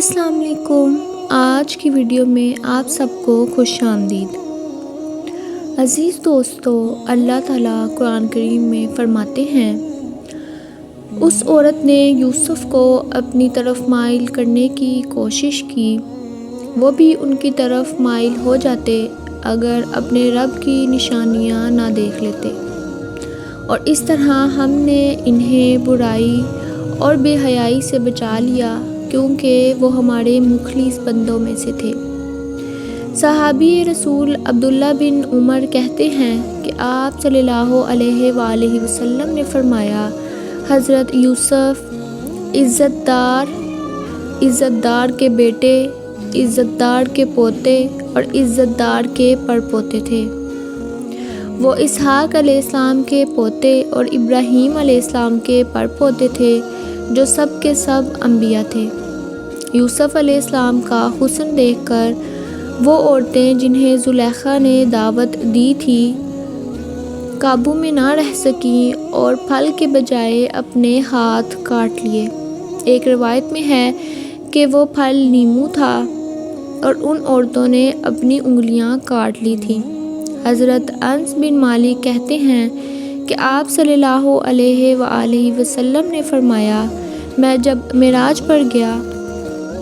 السلام علیکم۔ آج کی ویڈیو میں آپ سب کو خوش آمدید۔ عزیز دوستو، اللہ تعالیٰ قرآن کریم میں فرماتے ہیں، اس عورت نے یوسف کو اپنی طرف مائل کرنے کی کوشش کی، وہ بھی ان کی طرف مائل ہو جاتے اگر اپنے رب کی نشانیاں نہ دیکھ لیتے، اور اس طرح ہم نے انہیں برائی اور بے حیائی سے بچا لیا کیونکہ وہ ہمارے مخلص بندوں میں سے تھے۔ صحابی رسول عبداللہ بن عمر کہتے ہیں کہ آپ صلی اللہ علیہ وآلہ وسلم نے فرمایا، حضرت یوسف عزت دار کے بیٹے، عزت دار کے پوتے اور عزت دار کے پڑپوتے تھے۔ وہ اسحاق علیہ السلام کے پوتے اور ابراہیم علیہ السلام کے پڑپوتے تھے جو سب کے سب انبیاء تھے۔ یوسف علیہ السلام کا حسن دیکھ کر وہ عورتیں جنہیں زلیخا نے دعوت دی تھی قابو میں نہ رہ سکیں اور پھل کے بجائے اپنے ہاتھ کاٹ لیے۔ ایک روایت میں ہے کہ وہ پھل لیموں تھا اور ان عورتوں نے اپنی انگلیاں کاٹ لی تھیں۔ حضرت انس بن مالک کہتے ہیں کہ آپ صلی اللہ علیہ وآلہ وسلم نے فرمایا، میں جب معراج پر گیا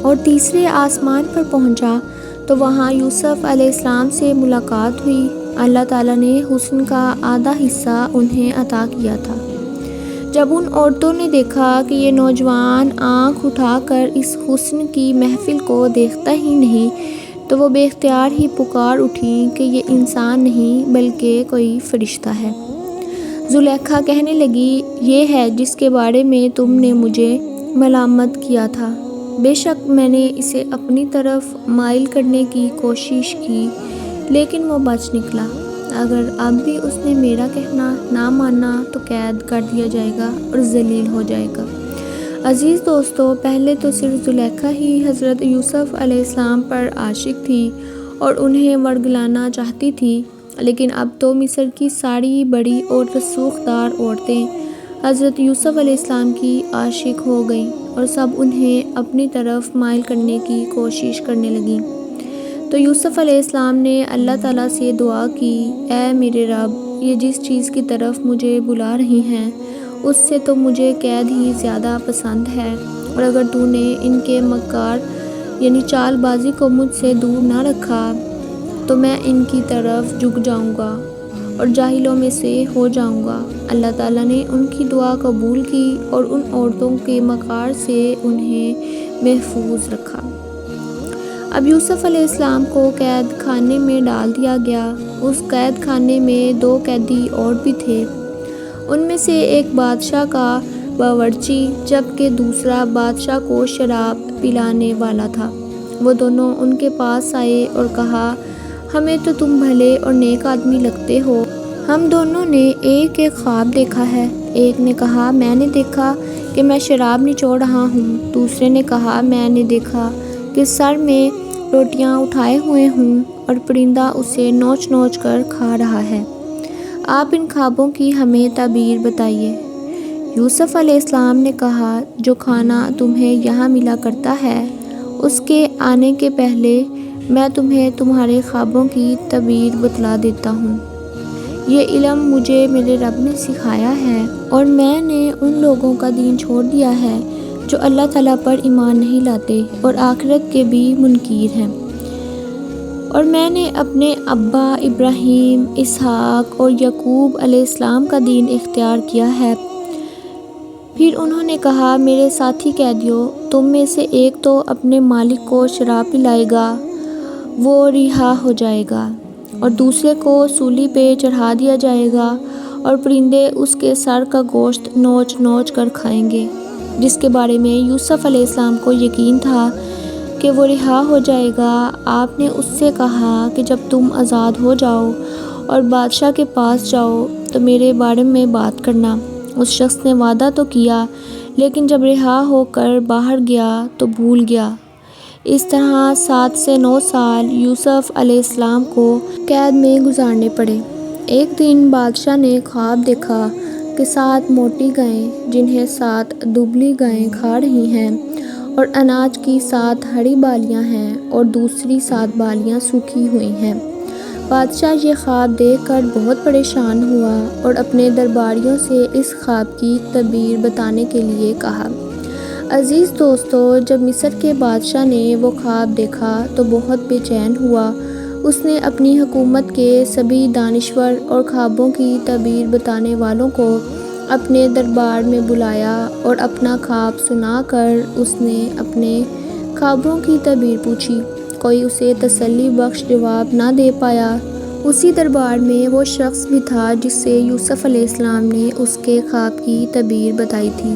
اور تیسرے آسمان پر پہنچا تو وہاں یوسف علیہ السلام سے ملاقات ہوئی۔ اللہ تعالیٰ نے حسن کا آدھا حصہ انہیں عطا کیا تھا۔ جب ان عورتوں نے دیکھا کہ یہ نوجوان آنکھ اٹھا کر اس حسن کی محفل کو دیکھتا ہی نہیں تو وہ بے اختیار ہی پکار اٹھیں کہ یہ انسان نہیں بلکہ کوئی فرشتہ ہے۔ زلیخا کہنے لگی، یہ ہے جس کے بارے میں تم نے مجھے ملامت کیا تھا۔ بے شک میں نے اسے اپنی طرف مائل کرنے کی کوشش کی لیکن وہ بچ نکلا۔ اگر اب بھی اس نے میرا کہنا نہ مانا تو قید کر دیا جائے گا اور ذلیل ہو جائے گا۔ عزیز دوستو، پہلے تو صرف زلیخا ہی حضرت یوسف علیہ السلام پر عاشق تھی اور انہیں ورگلانا چاہتی تھی، لیکن اب تو مصر کی ساری بڑی اور رسوخ دار عورتیں حضرت یوسف علیہ السلام کی عاشق ہو گئیں اور سب انہیں اپنی طرف مائل کرنے کی کوشش کرنے لگیں۔ تو یوسف علیہ السلام نے اللہ تعالیٰ سے دعا کی، اے میرے رب، یہ جس چیز کی طرف مجھے بلا رہی ہیں اس سے تو مجھے قید ہی زیادہ پسند ہے، اور اگر تو نے ان کے مکار یعنی چال بازی کو مجھ سے دور نہ رکھا تو میں ان کی طرف جھک جاؤں گا اور جاہلوں میں سے ہو جاؤں گا۔ اللہ تعالیٰ نے ان کی دعا قبول کی اور ان عورتوں کے مکار سے انہیں محفوظ رکھا۔ اب یوسف علیہ السلام کو قید خانے میں ڈال دیا گیا۔ اس قید خانے میں 2 قیدی اور بھی تھے، ان میں سے ایک بادشاہ کا باورچی جبکہ دوسرا بادشاہ کو شراب پلانے والا تھا۔ وہ دونوں ان کے پاس آئے اور کہا، ہمیں تو تم بھلے اور نیک آدمی لگتے ہو، ہم دونوں نے ایک خواب دیکھا ہے۔ ایک نے کہا، میں نے دیکھا کہ میں شراب نچوڑ رہا ہوں۔ دوسرے نے کہا، میں نے دیکھا کہ سر میں روٹیاں اٹھائے ہوئے ہوں اور پرندہ اسے نوچ نوچ کر کھا رہا ہے۔ آپ ان خوابوں کی ہمیں تعبیر بتائیے۔ یوسف علیہ السلام نے کہا، جو کھانا تمہیں یہاں ملا کرتا ہے اس کے آنے کے پہلے میں تمہیں تمہارے خوابوں کی تعبیر بتلا دیتا ہوں۔ یہ علم مجھے میرے رب نے سکھایا ہے اور میں نے ان لوگوں کا دین چھوڑ دیا ہے جو اللہ تعالیٰ پر ایمان نہیں لاتے اور آخرت کے بھی منکر ہیں، اور میں نے اپنے ابا ابراہیم، اسحاق اور یعقوب علیہ السلام کا دین اختیار کیا ہے۔ پھر انہوں نے کہا، میرے ساتھی قیدیوں، تم میں سے ایک تو اپنے مالک کو شراب پلائے گا، وہ رہا ہو جائے گا، اور دوسرے کو سولی پہ چڑھا دیا جائے گا اور پرندے اس کے سر کا گوشت نوچ نوچ کر کھائیں گے، جس کے بارے میں یوسف علیہ السلام کو یقین تھا کہ وہ رہا ہو جائے گا۔ آپ نے اس سے کہا کہ جب تم آزاد ہو جاؤ اور بادشاہ کے پاس جاؤ تو میرے بارے میں بات کرنا۔ اس شخص نے وعدہ تو کیا لیکن جب رہا ہو کر باہر گیا تو بھول گیا۔ اس طرح 7 سے 9 سال یوسف علیہ السلام کو قید میں گزارنے پڑے۔ ایک دن بادشاہ نے خواب دیکھا کہ 7 موٹی گائیں جنہیں 7 دبلی گائیں کھا رہی ہیں اور اناج کی 7 ہری بالیاں ہیں اور دوسری 7 بالیاں سوکھی ہوئی ہیں۔ بادشاہ یہ خواب دیکھ کر بہت پریشان ہوا اور اپنے درباریوں سے اس خواب کی تعبیر بتانے کے لیے کہا۔ عزیز دوستو، جب مصر کے بادشاہ نے وہ خواب دیکھا تو بہت بے چین ہوا۔ اس نے اپنی حکومت کے سبھی دانشور اور خوابوں کی تعبیر بتانے والوں کو اپنے دربار میں بلایا اور اپنا خواب سنا کر اس نے اپنے خوابوں کی تعبیر پوچھی۔ کوئی اسے تسلی بخش جواب نہ دے پایا۔ اسی دربار میں وہ شخص بھی تھا جس سے یوسف علیہ السلام نے اس کے خواب کی تعبیر بتائی تھی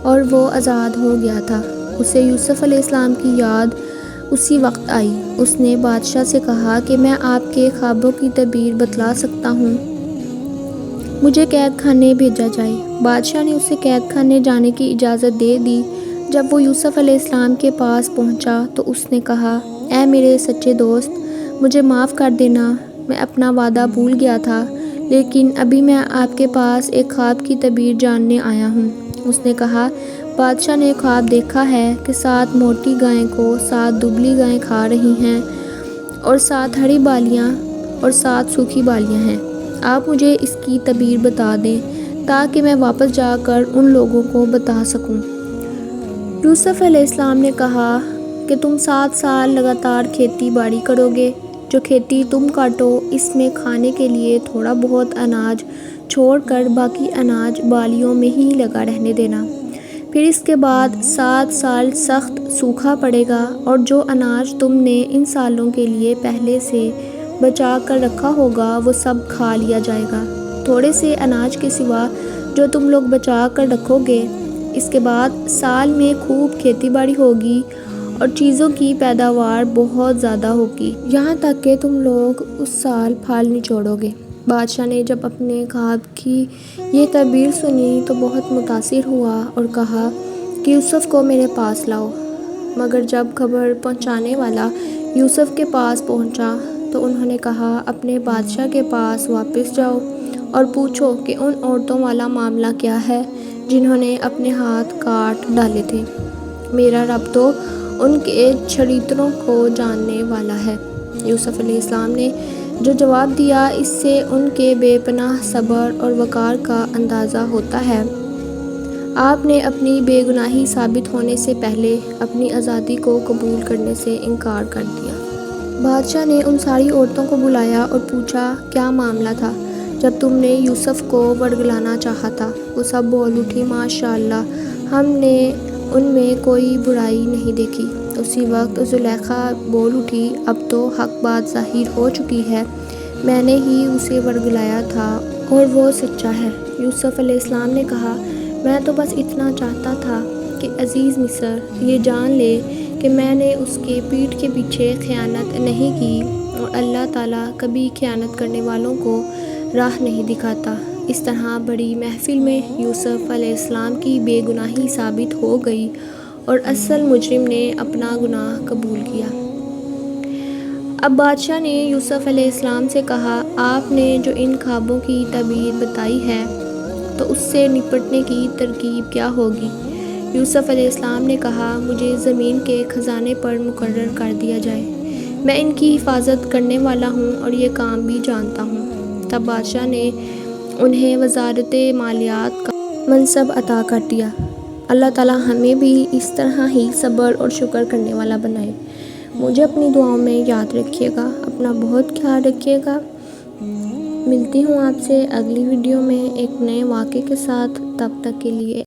اور وہ آزاد ہو گیا تھا۔ اسے یوسف علیہ السلام کی یاد اسی وقت آئی۔ اس نے بادشاہ سے کہا کہ میں آپ کے خوابوں کی تعبیر بتلا سکتا ہوں، مجھے قید خانے بھیجا جائے۔ بادشاہ نے اسے قید خانے جانے کی اجازت دے دی۔ جب وہ یوسف علیہ السلام کے پاس پہنچا تو اس نے کہا، اے میرے سچے دوست، مجھے معاف کر دینا، میں اپنا وعدہ بھول گیا تھا، لیکن ابھی میں آپ کے پاس ایک خواب کی تعبیر جاننے آیا ہوں۔ اس نے کہا، بادشاہ نے خواب دیکھا ہے کہ 7 موٹی گائیں کو 7 دبلی گائیں کھا رہی ہیں اور 7 ہری بالیاں اور 7 سوکھی بالیاں ہیں۔ آپ مجھے اس کی تعبیر بتا دیں تاکہ میں واپس جا کر ان لوگوں کو بتا سکوں۔ یوسف علیہ السلام نے کہا کہ تم 7 سال لگاتار کھیتی باڑی کرو گے۔ جو کھیتی تم کاٹو اس میں کھانے کے لیے تھوڑا بہت اناج چھوڑ کر باقی اناج بالیوں میں ہی لگا رہنے دینا۔ پھر اس کے بعد 7 سال سخت سوکھا پڑے گا اور جو اناج تم نے ان سالوں کے لیے پہلے سے بچا کر رکھا ہوگا وہ سب کھا لیا جائے گا۔ تھوڑے سے اناج کے سوا جو تم لوگ بچا کر رکھو گے، اس کے بعد سال میں خوب کھیتی باڑی ہوگی اور چیزوں کی پیداوار بہت زیادہ ہوگی، یہاں تک کہ تم لوگ اس سال پھل نچوڑو گے۔ بادشاہ نے جب اپنے خواب کی یہ تعبیر سنی تو بہت متاثر ہوا اور کہا کہ یوسف کو میرے پاس لاؤ۔ مگر جب خبر پہنچانے والا یوسف کے پاس پہنچا تو انہوں نے کہا، اپنے بادشاہ کے پاس واپس جاؤ اور پوچھو کہ ان عورتوں والا معاملہ کیا ہے جنہوں نے اپنے ہاتھ کاٹ ڈالے تھے۔ میرا رب تو ان کے چریتروں کو جاننے والا ہے۔ یوسف علیہ السلام نے جو جواب دیا اس سے ان کے بے پناہ صبر اور وقار کا اندازہ ہوتا ہے۔ آپ نے اپنی بے گناہی ثابت ہونے سے پہلے اپنی آزادی کو قبول کرنے سے انکار کر دیا۔ بادشاہ نے ان ساری عورتوں کو بلایا اور پوچھا، کیا معاملہ تھا جب تم نے یوسف کو ورگلانا چاہا تھا؟ وہ سب بول اٹھی، ماشاء اللہ، ہم نے ان میں کوئی برائی نہیں دیکھی۔ اسی وقت زلیخا بول اٹھی، اب تو حق بات ظاہر ہو چکی ہے، میں نے ہی اسے ورگلایا تھا اور وہ سچا ہے۔ یوسف علیہ السلام نے کہا، میں تو بس اتنا چاہتا تھا کہ عزیز مصر یہ جان لے کہ میں نے اس کے پیٹھ کے پیچھے خیانت نہیں کی اور اللہ تعالیٰ کبھی خیانت کرنے والوں کو راہ نہیں دکھاتا۔ اس طرح بڑی محفل میں یوسف علیہ السلام کی بے گناہی ثابت ہو گئی اور اصل مجرم نے اپنا گناہ قبول کیا۔ اب بادشاہ نے یوسف علیہ السلام سے کہا، آپ نے جو ان خوابوں کی تعبیر بتائی ہے تو اس سے نپٹنے کی ترکیب کیا ہوگی؟ یوسف علیہ السلام نے کہا، مجھے زمین کے خزانے پر مقرر کر دیا جائے، میں ان کی حفاظت کرنے والا ہوں اور یہ کام بھی جانتا ہوں۔ تب بادشاہ نے انہیں وزارت مالیات کا منصب عطا کر دیا۔ اللہ تعالیٰ ہمیں بھی اس طرح ہی صبر اور شکر کرنے والا بنائے۔ مجھے اپنی دعاؤں میں یاد رکھیے گا، اپنا بہت خیال رکھیے گا۔ ملتی ہوں آپ سے اگلی ویڈیو میں ایک نئے واقعے کے ساتھ، تب تک کے لیے